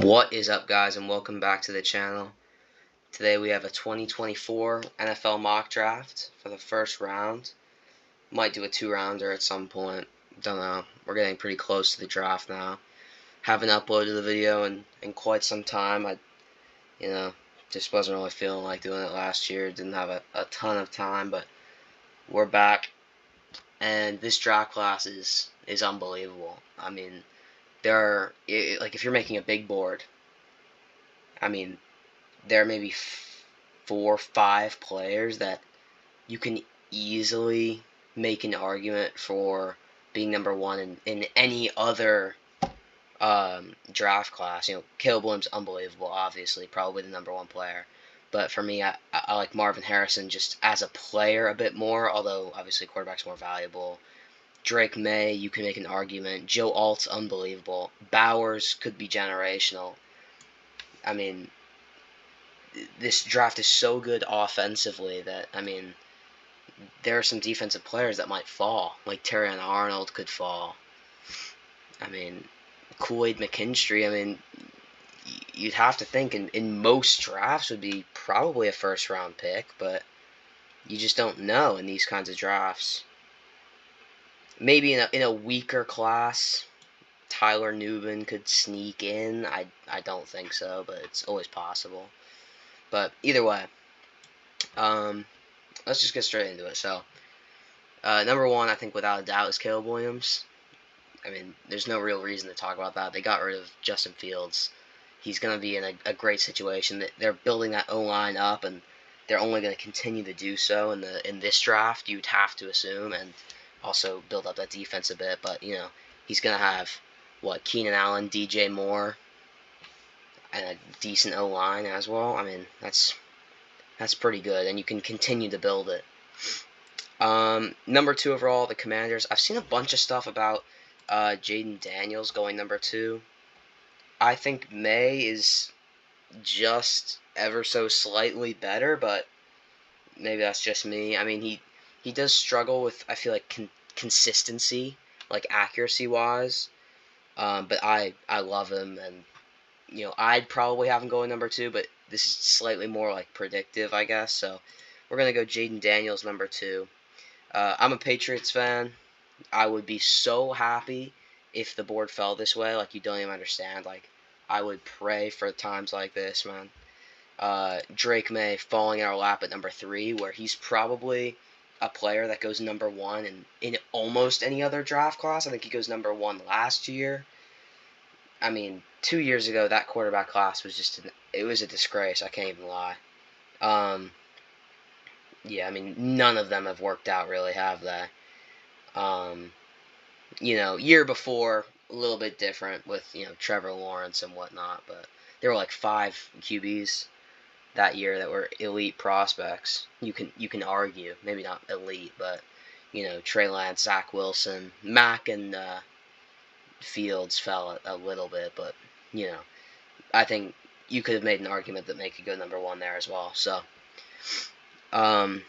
What is up, guys, and welcome back to the channel. Today we have a 2024 NFL mock draft for the first round. Might do a two-rounder at some point. Don't know. We're getting pretty close to the draft now. Haven't uploaded the video in quite some time. I just wasn't really feeling like doing it last year. Didn't have a ton of time, but we're back. And this draft class is unbelievable. I mean, if you're making a big board, I mean, there are maybe 4 or 5 players that you can easily make an argument for being number one in any other draft class. Caleb Williams, unbelievable, obviously, probably the number 1 player. But for me, I like Marvin Harrison just as a player a bit more, although obviously quarterback's more valuable. Drake May, you can make an argument. Joe Alt's unbelievable. Bowers could be generational. I mean, this draft is so good offensively that, there are some defensive players that might fall. Like Terrion Arnold could fall. Kool-Aid McKinstry, you'd have to think in most drafts would be probably a first-round pick, but you just don't know in these kinds of drafts. Maybe in a weaker class, Tyler Nubin could sneak in. I don't think so, but it's always possible. But either way, let's just get straight into it. So, number 1, I think without a doubt, is Caleb Williams. There's no real reason to talk about that. They got rid of Justin Fields. He's going to be in a great situation. They're building that O-line up, and they're only going to continue to do so in this draft, you'd have to assume, and also build up that defense a bit. But, he's going to have, Keenan Allen, DJ Moore, and a decent O-line as well. That's pretty good, and you can continue to build it. Number 2 overall, the Commanders. I've seen a bunch of stuff about Jayden Daniels going number 2. I think May is just ever so slightly better, but maybe that's just me. He does struggle with, I feel like, consistency, like accuracy-wise. But I love him, and I'd probably have him going number 2, but this is slightly more like predictive, I guess. So we're gonna go Jayden Daniels number 2. I'm a Patriots fan. I would be so happy if the board fell this way. Like, you don't even understand. Like, I would pray for times like this, man. Drake May falling in our lap at number 3, where he's probably a player that goes number 1 in almost any other draft class. I think he goes number 1 last year. 2 years ago, that quarterback class was it was a disgrace. I can't even lie. None of them have worked out, really, have they? Year before, a little bit different with, Trevor Lawrence and whatnot, but there were like 5 QBs that year that were elite prospects. You can argue, maybe not elite, but, Trey Lance, Zach Wilson, Mack, and Fields fell a little bit, but, I think you could have made an argument that May could go number 1 there as well. So, I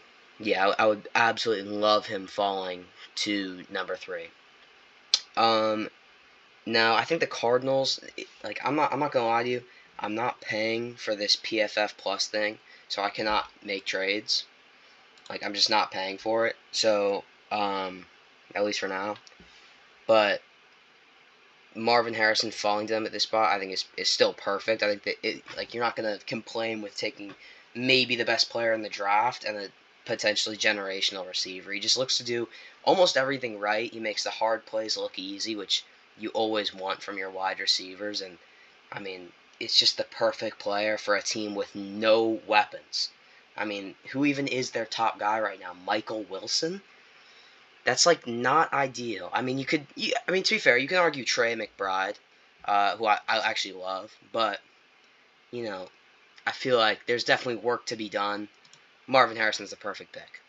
would absolutely love him falling to number 3. Now, I think the Cardinals, I'm not gonna lie to you, I'm not paying for this PFF Plus thing, so I cannot make trades. I'm just not paying for it, so, at least for now. But Marvin Harrison falling to them at this spot, I think is still perfect. I think that you're not gonna complain with taking maybe the best player in the draft and a potentially generational receiver. He just looks to do almost everything right. He makes the hard plays look easy, which you always want from your wide receivers. And, it's just the perfect player for a team with no weapons. Who even is their top guy right now? Michael Wilson? That's, not ideal. To be fair, you can argue Trey McBride, who I actually love. But, I feel like there's definitely work to be done. Marvin Harrison's the perfect pick.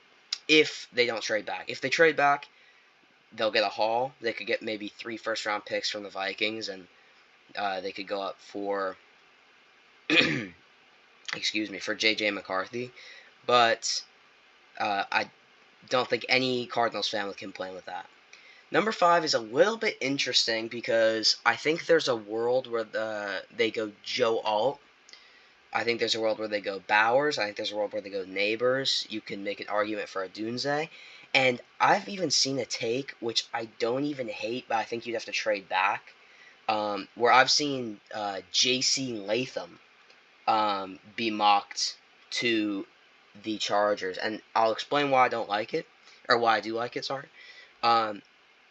If they don't trade back. If they trade back, they'll get a haul. They could get maybe 3 first-round picks from the Vikings, and they could go up for, for J.J. McCarthy. But I don't think any Cardinals fan would complain with that. Number 5 is a little bit interesting because I think there's a world where they go Joe Alt. I think there's a world where they go Bowers. I think there's a world where they go Neighbors. You can make an argument for Odunze. And I've even seen a take, which I don't even hate, but I think you'd have to trade back, where I've seen J.C. Latham be mocked to the Chargers. And I'll explain why I don't like it, or why I do like it, sorry.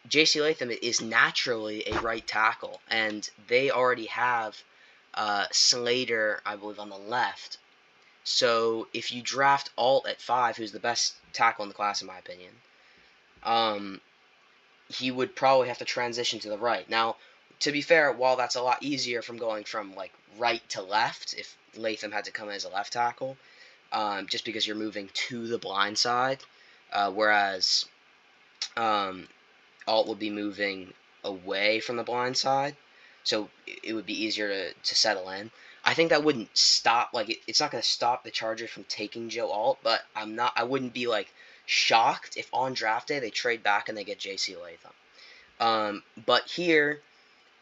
J.C. Latham is naturally a right tackle, and they already have Slater, I believe, on the left. So if you draft Alt at 5, who's the best tackle in the class, in my opinion, he would probably have to transition to the right. Now, to be fair, while that's a lot easier from going from like right to left, if Latham had to come in as a left tackle, just because you're moving to the blind side, whereas Alt would be moving away from the blind side, so it would be easier to settle in. I think that wouldn't stop, like, it's not going to stop the Chargers from taking Joe Alt, but I wouldn't be, like, shocked if on draft day they trade back and they get J.C. Latham. But here,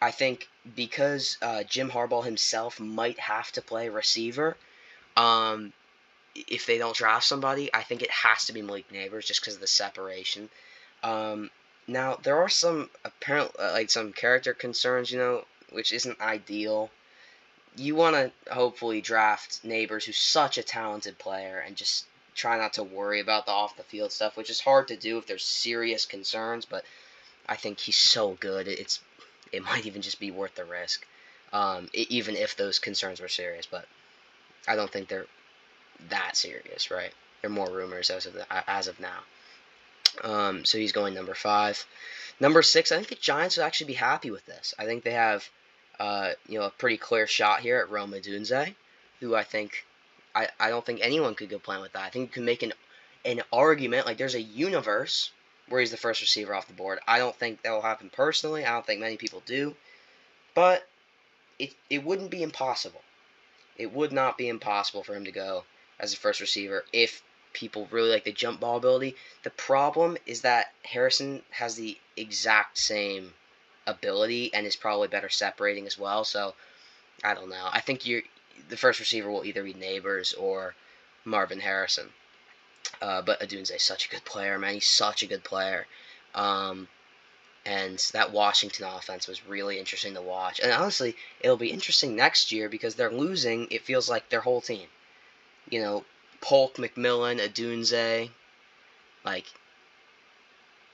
I think because Jim Harbaugh himself might have to play receiver, if they don't draft somebody, I think it has to be Malik Neighbors just because of the separation. Now, there are some apparent, some character concerns, which isn't ideal. You want to hopefully draft Neighbors, who's such a talented player, and just try not to worry about the off-the-field stuff, which is hard to do if there's serious concerns, but I think he's so good, it might even just be worth the risk, even if those concerns were serious, but I don't think they're that serious, right? They're more rumors as of now. So he's going number 5. Number 6, I think the Giants would actually be happy with this. I think they have, a pretty clear shot here at Rome Odunze, who I don't think anyone could go playing with that. I think you can make an argument, like there's a universe where he's the first receiver off the board. I don't think that will happen personally. I don't think many people do. But it wouldn't be impossible. It would not be impossible for him to go as a first receiver if people really like the jump ball ability. The problem is that Harrison has the exact same ability and is probably better separating as well. So I don't know. I think the first receiver will either be Neighbors or Marvin Harrison. But Odunze is such a good player, man. He's such a good player. And that Washington offense was really interesting to watch. And honestly, it'll be interesting next year because they're losing, it feels like, their whole team. Polk, McMillan, Odunze,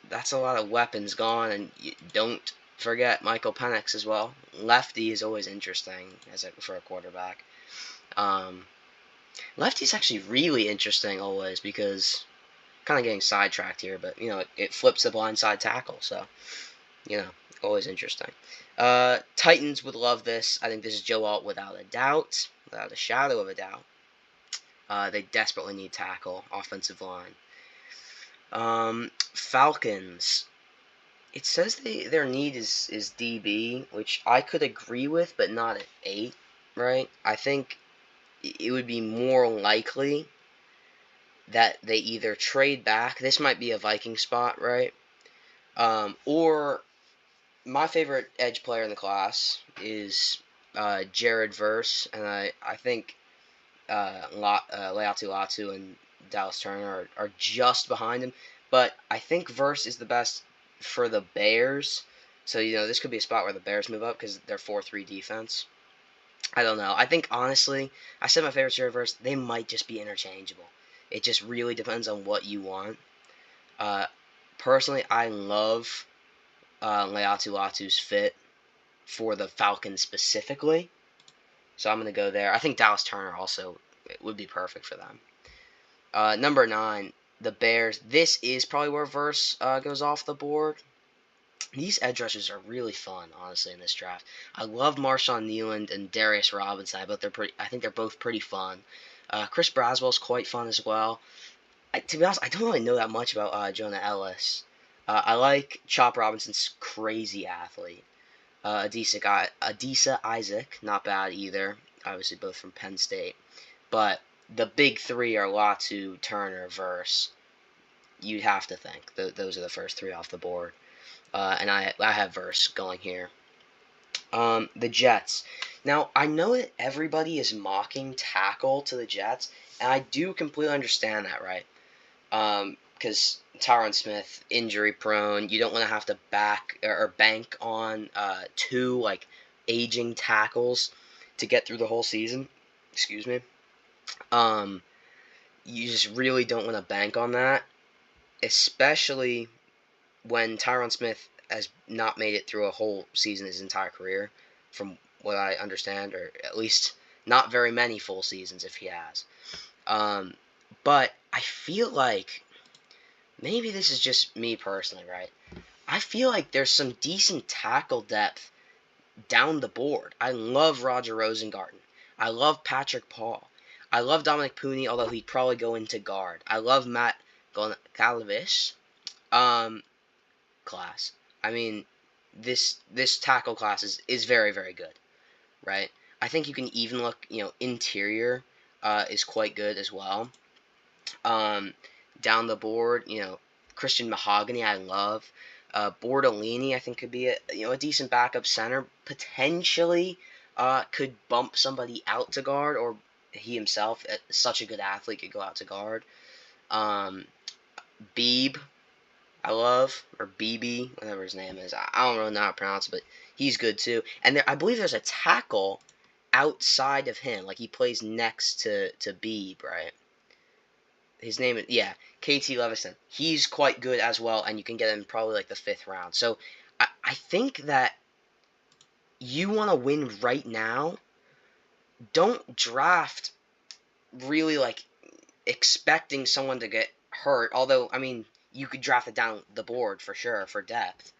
that's a lot of weapons gone, and you don't forget Michael Penix as well. Lefty is always interesting for a quarterback. Lefty's actually really interesting always because, kind of getting sidetracked here, but, it flips the blindside tackle, so, always interesting. Titans would love this. I think this is Joe Alt without a doubt, without a shadow of a doubt. They desperately need tackle, offensive line. Falcons. It says their need is DB, which I could agree with, but not at 8, right? I think it would be more likely that they either trade back. This might be a Viking spot, right? Or my favorite edge player in the class is Jared Verse, and I think Laiatu Latu and Dallas Turner are just behind him. But I think Verse is the best for the Bears. So, this could be a spot where the Bears move up because they're 4-3 defense. I don't know. I think, honestly, I said my favorite Jared Verse, they might just be interchangeable. It just really depends on what you want. Personally, I love Laiatu Latu's fit for the Falcons specifically. So I'm going to go there. I think Dallas Turner also would be perfect for them. Number 9, the Bears. This is probably where Verse goes off the board. These edge rushers are really fun, honestly, in this draft. I love Marshawn Kneeland and Darius Robinson. I think they're both pretty fun. Chris Braswell's quite fun as well. To be honest, I don't really know that much about Jonah Ellis. I like Chop Robinson's crazy athlete. Adisa Isaac, not bad either. Obviously, both from Penn State. But the big 3 are Latu, Turner, Verse. You'd have to think. Those are the first 3 off the board. and I have Verse going here. The Jets. Now, I know that everybody is mocking tackle to the Jets, and I do completely understand that, right? Because Tyron Smith, injury prone, you don't want to have to back or bank on two like aging tackles to get through the whole season. Excuse me. Um, you just really don't want to bank on that, especially when Tyron Smith has not made it through a whole season his entire career, from what I understand, or at least not very many full seasons if he has. Um, but I feel like maybe this is just me personally, right? I feel like there's some decent tackle depth down the board. I love Roger Rosengarten. I love Patrick Paul. I love Dominic Pooney, although he'd probably go into guard. I love Matt Galvis. Um, class. I mean, this tackle class is very, very good, right? I think you can even look, interior is quite good as well. Um, Down the board, Christian Mahogany I love. Bordolini I think could be a decent backup center. Potentially could bump somebody out to guard, or he himself, such a good athlete, could go out to guard. Um, Beebe I love, or BB, whatever his name is. I don't really know how to pronounce it, but he's good too. And I believe there's a tackle outside of him, like he plays next to Beebe, right? His name is, yeah, KT Levison. He's quite good as well, and you can get him probably like the 5th round. So I think that you want to win right now. Don't draft really like expecting someone to get hurt. Although, I mean, you could draft it down the board for sure for depth.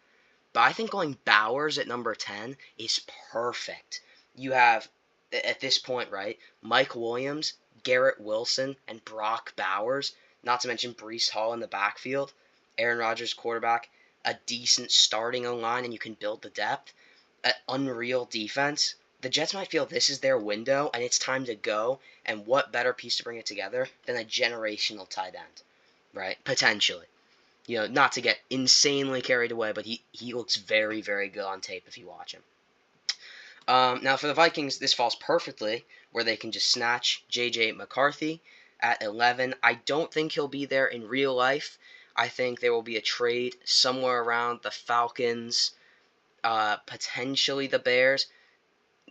But I think going Bowers at number 10 is perfect. You have, at this point, right, Mike Williams, Garrett Wilson, and Brock Bowers, not to mention Breece Hall in the backfield, Aaron Rodgers quarterback, a decent starting line, and you can build the depth, an unreal defense. The Jets might feel this is their window, and it's time to go, and what better piece to bring it together than a generational tight end, right? Potentially. Not to get insanely carried away, but he looks very, very good on tape if you watch him. Now, for the Vikings, this falls perfectly where they can just snatch J.J. McCarthy at 11. I don't think he'll be there in real life. I think there will be a trade somewhere around the Falcons, potentially the Bears,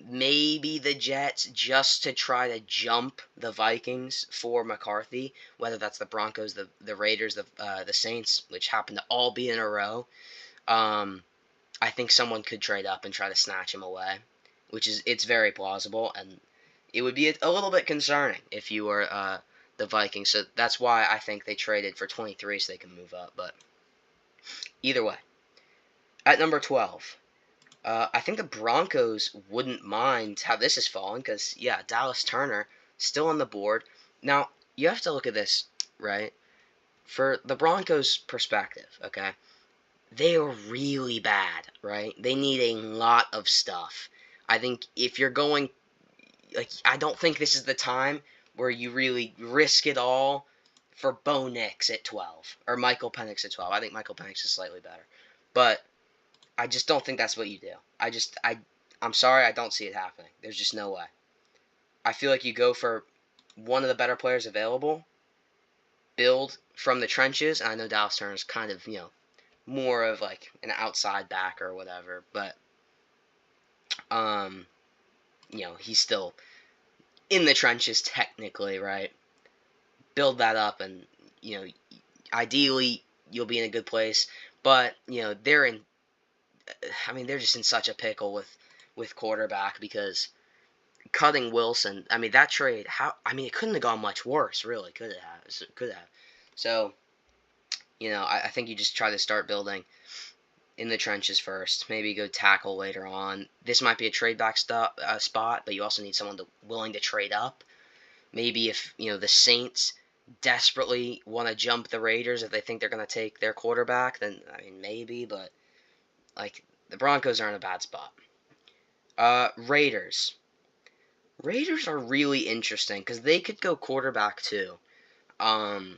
maybe the Jets, just to try to jump the Vikings for McCarthy, whether that's the Broncos, the Raiders, the Saints, which happen to all be in a row. I think someone could trade up and try to snatch him away, it's very plausible, and it would be a little bit concerning if you were the Vikings. So that's why I think they traded for 23 so they can move up. But either way, at number 12. I think the Broncos wouldn't mind how this is falling because, yeah, Dallas Turner still on the board. Now, you have to look at this, right? For the Broncos' perspective, okay? They are really bad, right? They need a lot of stuff. I think if you're going, like, I don't think this is the time where you really risk it all for Bo Nix at 12 or Michael Penix at 12. I think Michael Penix is slightly better. But I just don't think that's what you do. I'm sorry, I don't see it happening. There's just no way. I feel like you go for one of the better players available, build from the trenches, and I know Dallas Turner's kind of, more of like an outside back or whatever, but he's still in the trenches technically, right? Build that up and, ideally you'll be in a good place, but, they're just in such a pickle with quarterback because cutting Wilson. I mean, that trade. It couldn't have gone much worse, really. Could it have? Could have. So, I think you just try to start building in the trenches first. Maybe go tackle later on. This might be a trade back spot, but you also need someone willing to trade up. Maybe if the Saints desperately want to jump the Raiders if they think they're going to take their quarterback, then maybe. But like the Broncos are in a bad spot. Raiders. Raiders are really interesting because they could go quarterback too. And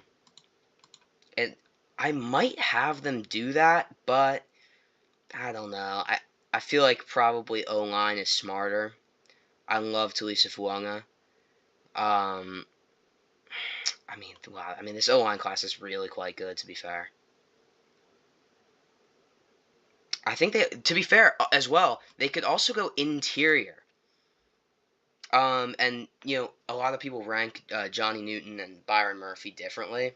I might have them do that, but I don't know. I feel like probably O-line is smarter. I love Talisa Fuanga. Um, I mean, wow. I mean, this O-line class is really quite good, to be fair. I think they, to be fair, as well, they could also go interior. And a lot of people rank Johnny Newton and Byron Murphy differently.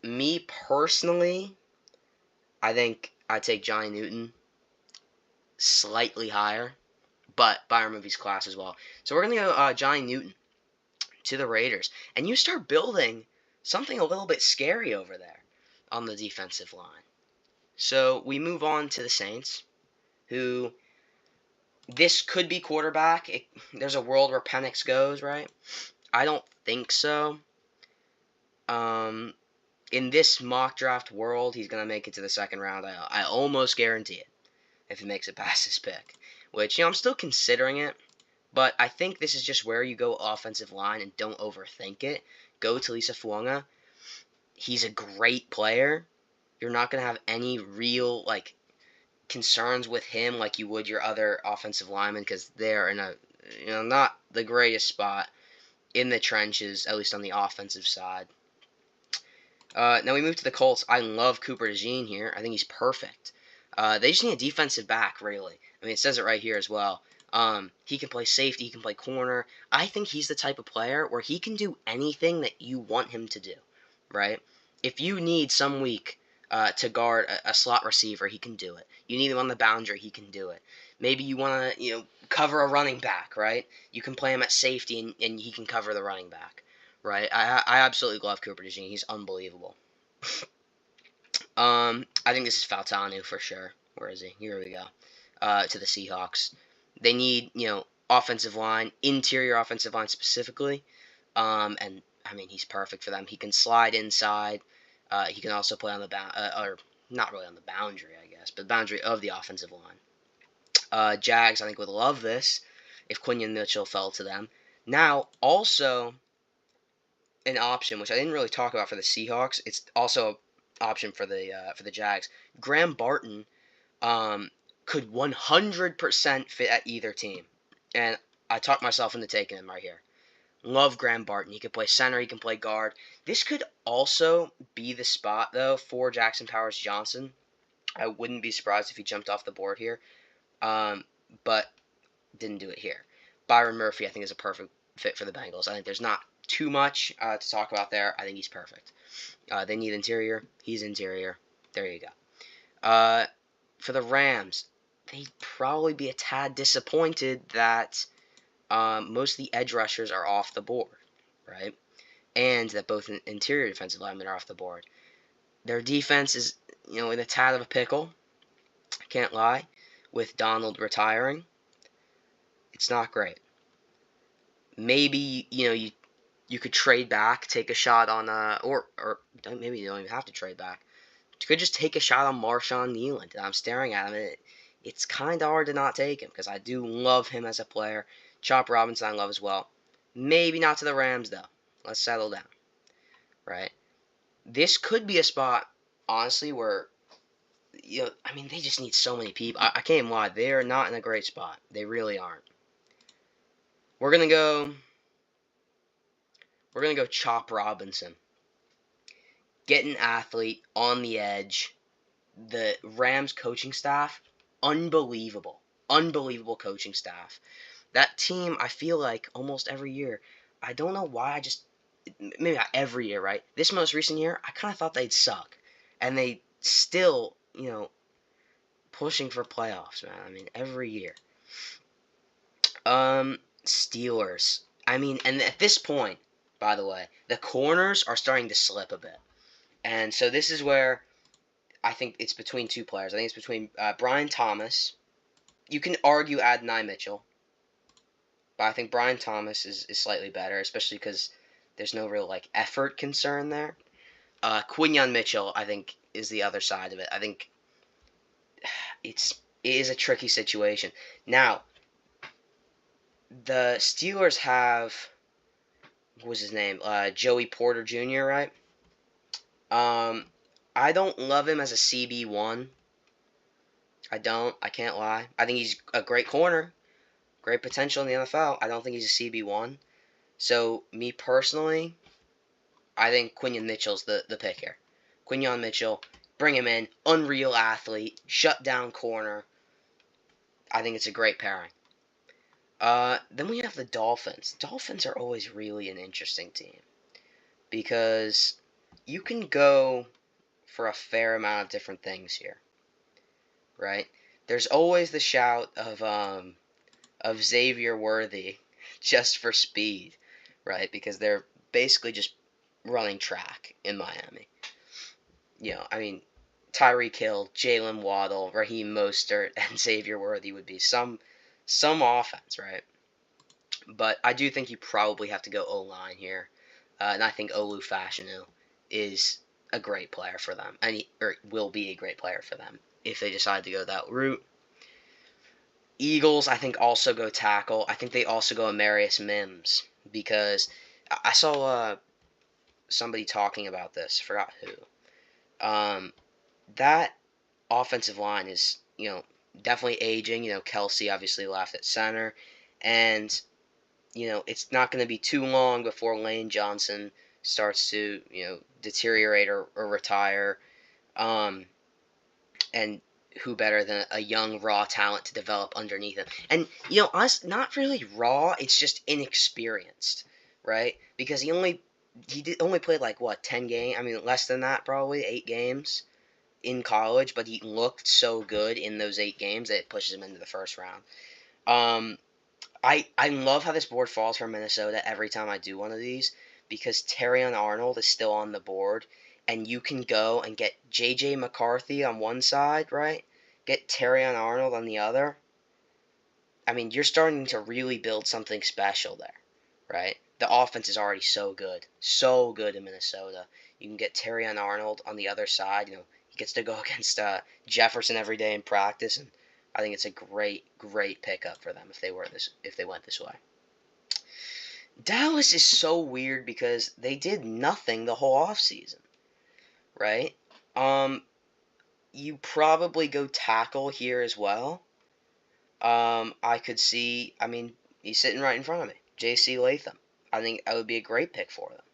Me personally, I think I'd take Johnny Newton slightly higher, but Byron Murphy's class as well. So we're gonna go Johnny Newton to the Raiders, and you start building something a little bit scary over there on the defensive line. So we move on to the Saints, who this could be quarterback. There's a world where Penix goes, right? I don't think so. In this mock draft world, he's going to make it to the second round. I almost guarantee it if he makes it past his pick. Which, I'm still considering it. But I think this is just where you go offensive line and don't overthink it. Go Talisa Fuanga. He's a great player. You're not going to have any real, concerns with him like you would your other offensive linemen because they're in a, not the greatest spot in the trenches, at least on the offensive side. Now we move to the Colts. I love Cooper DeJean here. I think he's perfect. They just need a defensive back, really. I mean, it says it right here as well. He can play safety. He can play corner. I think he's the type of player where he can do anything that you want him to do, right? If you need some week to guard a slot receiver, he can do it. You need him on the boundary, he can do it. Maybe you want to, cover a running back, right? You can play him at safety, and he can cover the running back, right? I absolutely love Cooper DeJean. He's unbelievable. I think this is Fautanu for sure. Where is he? Here we go. To the Seahawks. They need, offensive line, interior offensive line specifically. And I mean, he's perfect for them. He can slide inside. He can also play on the or not really on the boundary, I guess, but the boundary of the offensive line. Jags, I think, would love this if Quinyon Mitchell fell to them. Now, also an option, which I didn't really talk about for the Seahawks. It's also an option for the Jags. Graham Barton could 100% fit at either team, and I talked myself into taking him right here. Love Graham Barton. He can play center. He can play guard. This could also be the spot, though, for Jackson Powers Johnson. I wouldn't be surprised if he jumped off the board here, but didn't do it here. Byron Murphy, I think, is a perfect fit for the Bengals. I think there's not too much to talk about there. I think he's perfect. They need interior. He's interior. There you go. For the Rams, they'd probably be a tad disappointed that most of the edge rushers are off the board, right? And that both interior defensive linemen are off the board. Their defense is, in a tad of a pickle. Can't lie. With Donald retiring, it's not great. Maybe, you could trade back, take a shot on, or maybe you don't even have to trade back. You could just take a shot on Marshawn Kneeland. I'm staring at him, and it's kind of hard to not take him because I do love him as a player. Chop Robinson I love as well. Maybe not to the Rams, though. Let's settle down, right? This could be a spot, honestly, where, I mean, they just need so many people. I can't even lie. They're not in a great spot. They really aren't. We're going to go Chop Robinson. Get an athlete on the edge. The Rams coaching staff, unbelievable. Unbelievable coaching staff. That team, I feel like almost every year, I don't know why, maybe not every year, right? This most recent year, I kind of thought they'd suck. And they still, pushing for playoffs, man. I mean, every year. Steelers. I mean, and at this point, by the way, the corners are starting to slip a bit. And so this is where I think it's between two players. I think it's between Brian Thomas. You can argue Adonai Mitchell. But I think Brian Thomas is slightly better, especially because there's no real, effort concern there. Quinyon Mitchell, I think, is the other side of it. I think it is a tricky situation. Now, the Steelers have, what was his name? Joey Porter Jr., right? I don't love him as a CB1. I don't. I can't lie. I think he's a great corner. Great potential in the NFL. I don't think he's a CB1. So, me personally, I think Quinyon Mitchell's the pick here. Quinyon Mitchell, bring him in. Unreal athlete. Shut down corner. I think it's a great pairing. Then we have the Dolphins. Dolphins are always really an interesting team because you can go for a fair amount of different things here, right? There's always the shout of Xavier Worthy just for speed, right? Because they're basically just running track in Miami. I mean, Tyreek Hill, Jalen Waddle, Raheem Mostert, and Xavier Worthy would be some offense, right? But I do think you probably have to go O-line here. And I think Olu Fashanu is a great player for them. Or will be a great player for them if they decide to go that route. Eagles, I think, also go tackle. I think they also go Amarius Mims. Because I saw somebody talking about this. I forgot who. That offensive line is, definitely aging. Kelsey obviously left at center. And it's not going to be too long before Lane Johnson starts to, deteriorate or retire. And who better than a young, raw talent to develop underneath him? And, us, not really raw, it's just inexperienced, right? Because he only played, 10 games? I mean, less than that, probably, 8 games in college, but he looked so good in those 8 games that it pushes him into the first round. I love how this board falls for Minnesota every time I do one of these because Terrion Arnold is still on the board, and you can go and get J.J. McCarthy on one side, right? Get Terrion Arnold on the other. I mean, you're starting to really build something special there, right? The offense is already so good in Minnesota. You can get Terrion Arnold on the other side. He gets to go against Jefferson every day in practice, and I think it's a great pickup for them if they went this way. Dallas is so weird because they did nothing the whole offseason, right? You probably go tackle here as well. I could see. I mean, he's sitting right in front of me, J.C. Latham. I think that would be a great pick for them.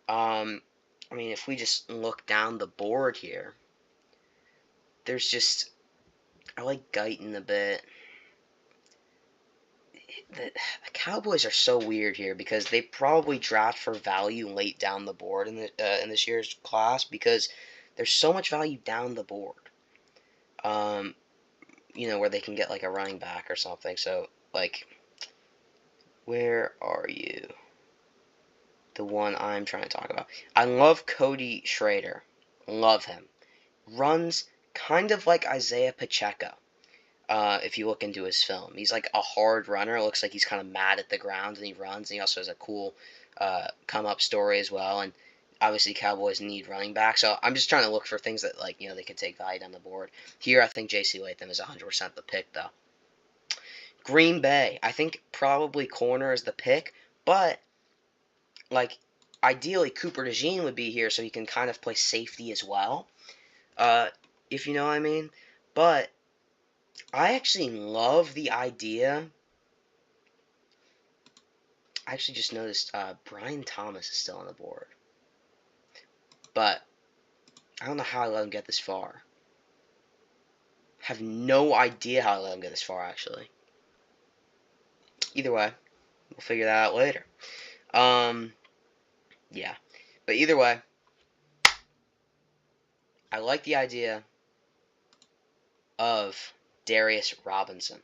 I mean, if we just look down the board here, there's just. I like Guyton a bit. The Cowboys are so weird here because they probably draft for value late down the board in this year's class because there's so much value down the board. Where they can get like a running back or something. So where are you? The one I'm trying to talk about. I love Cody Schrader. Love him. Runs kind of like Isaiah Pacheco. If you look into his film, he's like a hard runner. It looks like he's kind of mad at the ground, and he runs. And he also has a cool come-up story as well. And obviously, Cowboys need running back. So I'm just trying to look for things that they could take value down the board. Here, I think J.C. Latham is 100% the pick, though. Green Bay, I think probably corner is the pick, but ideally Cooper DeJean would be here so he can kind of play safety as well, if you know what I mean. But I actually love the idea. I actually just noticed Brian Thomas is still on the board. But I don't know how I let him get this far. I have no idea how I let him get this far, actually. Either way, we'll figure that out later. Yeah. But either way, I like the idea of Darius Robinson.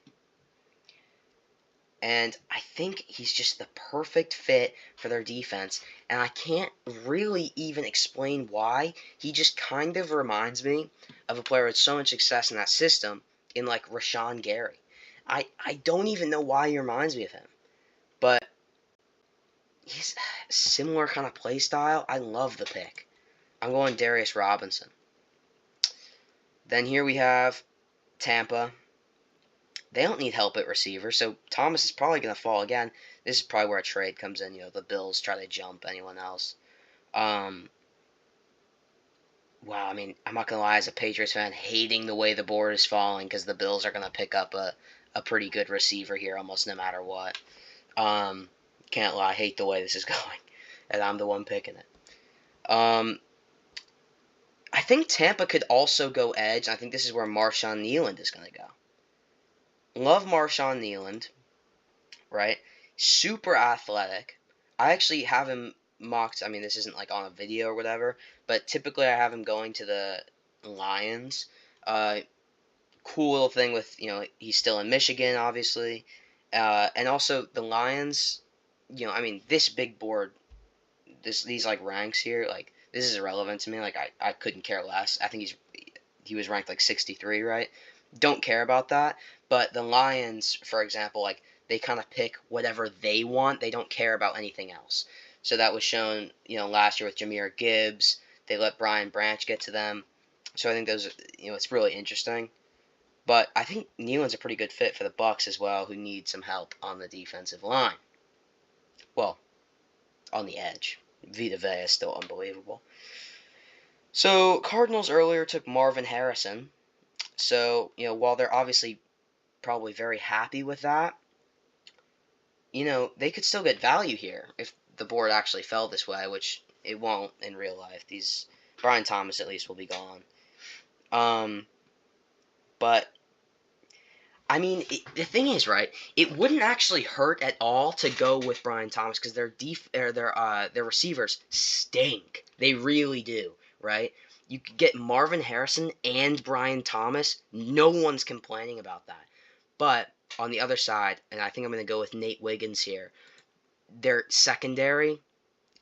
And I think he's just the perfect fit for their defense. And I can't really even explain why. He just kind of reminds me of a player with so much success in that system in Rashawn Gary. I don't even know why he reminds me of him. But he's a similar kind of play style. I love the pick. I'm going Darius Robinson. Then here we have Tampa. They don't need help at receiver, so Thomas is probably going to fall again. This is probably where a trade comes in. The Bills try to jump anyone else. wow, I mean, I'm not going to lie, as a Patriots fan, hating the way the board is falling because the Bills are going to pick up a pretty good receiver here almost no matter what. Um, can't lie, I hate the way this is going, and I'm the one picking it. I think Tampa could also go edge. I think this is where Marshawn Kneeland is going to go. Love Marshawn Kneeland, right? Super athletic. I actually have him mocked. I mean, this isn't like on a video or whatever, but typically I have him going to the Lions. Uh, cool little thing with, he's still in Michigan, obviously. And also the Lions, I mean, this big board, these like ranks here, like this is irrelevant to me. Like I couldn't care less. I think he was ranked like 63, right? Don't care about that. But the Lions, for example, like they kind of pick whatever they want. They don't care about anything else. So that was shown, last year with Jahmyr Gibbs. They let Brian Branch get to them. So I think those, it's really interesting. But I think Kneeland's a pretty good fit for the Bucs as well, who need some help on the defensive line. Well, on the edge. Vita Vea is still unbelievable. So Cardinals earlier took Marvin Harrison. So, while they're obviously probably very happy with that, they could still get value here if the board actually fell this way, which it won't in real life. Brian Thomas at least will be gone. But I mean, the thing is, right? It wouldn't actually hurt at all to go with Brian Thomas because their receivers stink. They really do, right? You could get Marvin Harrison and Brian Thomas. No one's complaining about that. But on the other side, and I think I'm going to go with Nate Wiggins here, their secondary,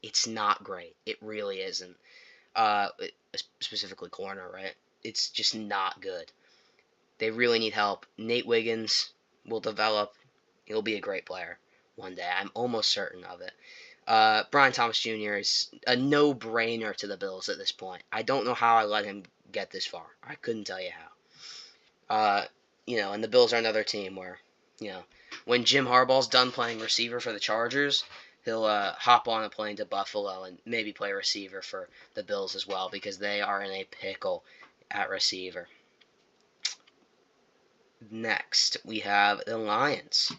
it's not great. It really isn't. Specifically corner, right? It's just not good. They really need help. Nate Wiggins will develop. He'll be a great player one day. I'm almost certain of it. Brian Thomas Jr. is a no-brainer to the Bills at this point. I don't know how I let him get this far. I couldn't tell you how. And the Bills are another team where, when Jim Harbaugh's done playing receiver for the Chargers, he'll hop on a plane to Buffalo and maybe play receiver for the Bills as well because they are in a pickle at receiver. Next, we have the Lions.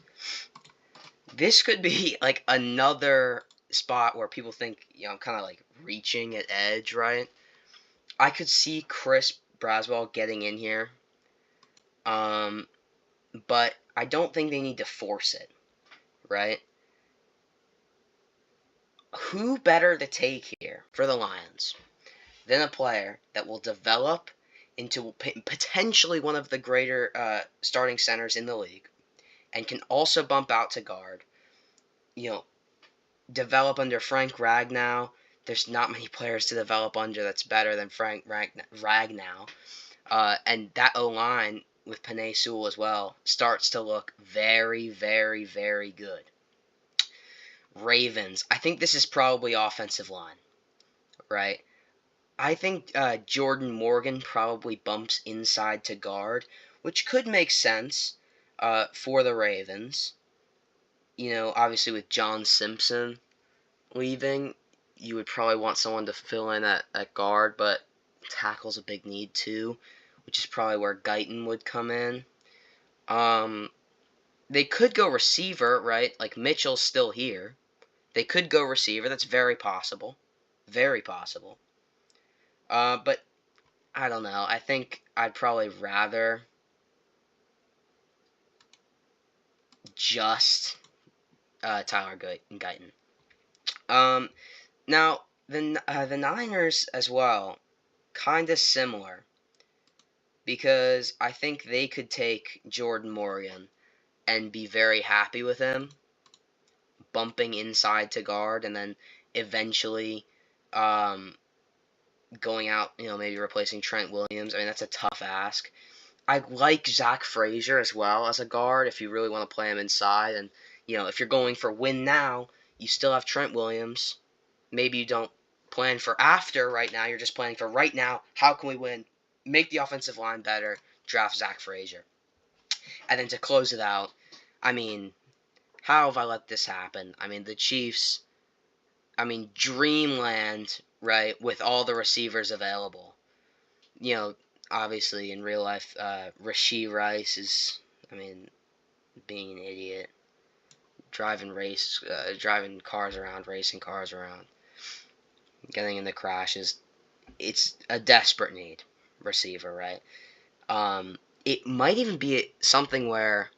This could be like another spot where people think, I'm kind of like reaching at edge, right? I could see Chris Braswell getting in here. But I don't think they need to force it, right? Who better to take here for the Lions than a player that will develop into potentially one of the greater starting centers in the league and can also bump out to guard, develop under Frank Ragnow. There's not many players to develop under that's better than Frank Ragnow. And that O-line with Penei Sewell as well starts to look very, very, very good. Ravens. I think this is probably offensive line, right? I think Jordan Morgan probably bumps inside to guard, which could make sense for the Ravens. Obviously with John Simpson leaving, you would probably want someone to fill in at guard, but tackle's a big need too, which is probably where Guyton would come in. They could go receiver, right? Like Mitchell's still here. They could go receiver. That's very possible. Very possible. But I don't know. I think I'd probably rather just Tyler Guyton. Now, the Niners as well, kind of similar. Because I think they could take Jordan Morgan and be very happy with him, bumping inside to guard, and then eventually going out, maybe replacing Trent Williams. I mean, that's a tough ask. I like Zach Frazier as well as a guard if you really want to play him inside. And, if you're going for win now, you still have Trent Williams. Maybe you don't plan for after right now. You're just planning for right now. How can we win? Make the offensive line better. Draft Zach Frazier. And then to close it out, I mean, how have I let this happen? I mean, the Chiefs, dreamland, right, with all the receivers available. you know, obviously in real life, Rashee Rice is, I mean, being an idiot, driving cars around, racing cars around, getting into crashes. It's a desperate need receiver, right? It might even be something where,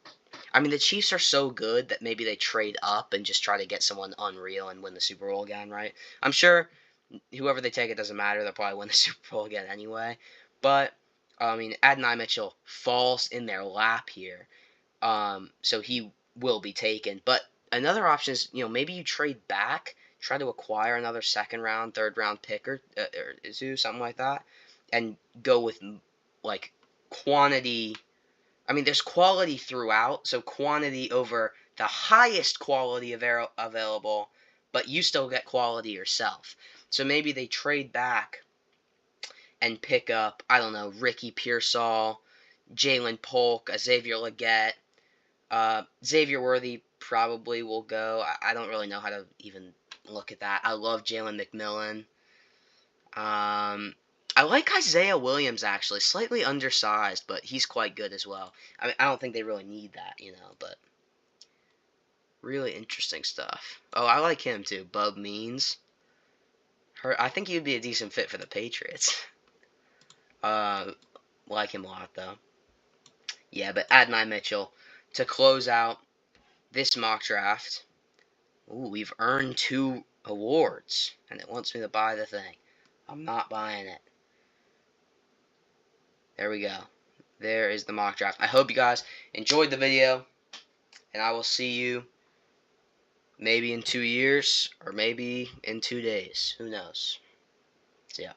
I mean, the Chiefs are so good that maybe they trade up and just try to get someone unreal and win the Super Bowl again, right? I'm sure whoever they take, it doesn't matter. They'll probably win the Super Bowl again anyway. But I mean, Adonai Mitchell falls in their lap here, so he will be taken. But another option is, maybe you trade back, try to acquire another second round, third round pick or something like that, and go with like quantity. I mean, there's quality throughout, so quantity over the highest quality available, but you still get quality yourself. So maybe they trade back and pick up, I don't know, Ricky Pearsall, Jalen Polk, Xavier Legette, Xavier Worthy probably will go. I don't really know how to even look at that. I love Jalen McMillan. I like Isaiah Williams, actually. Slightly undersized, but he's quite good as well. I mean, I don't think they really need that, but really interesting stuff. Oh, I like him too. Bub Means. I think he'd be a decent fit for the Patriots. Like him a lot, though. Yeah, but Adonai Mitchell to close out this mock draft. Ooh, we've earned 2 awards, and it wants me to buy the thing. I'm not buying it. There we go. There is the mock draft. I hope you guys enjoyed the video, and I will see you maybe in 2 years, or maybe in 2 days. Who knows? See ya.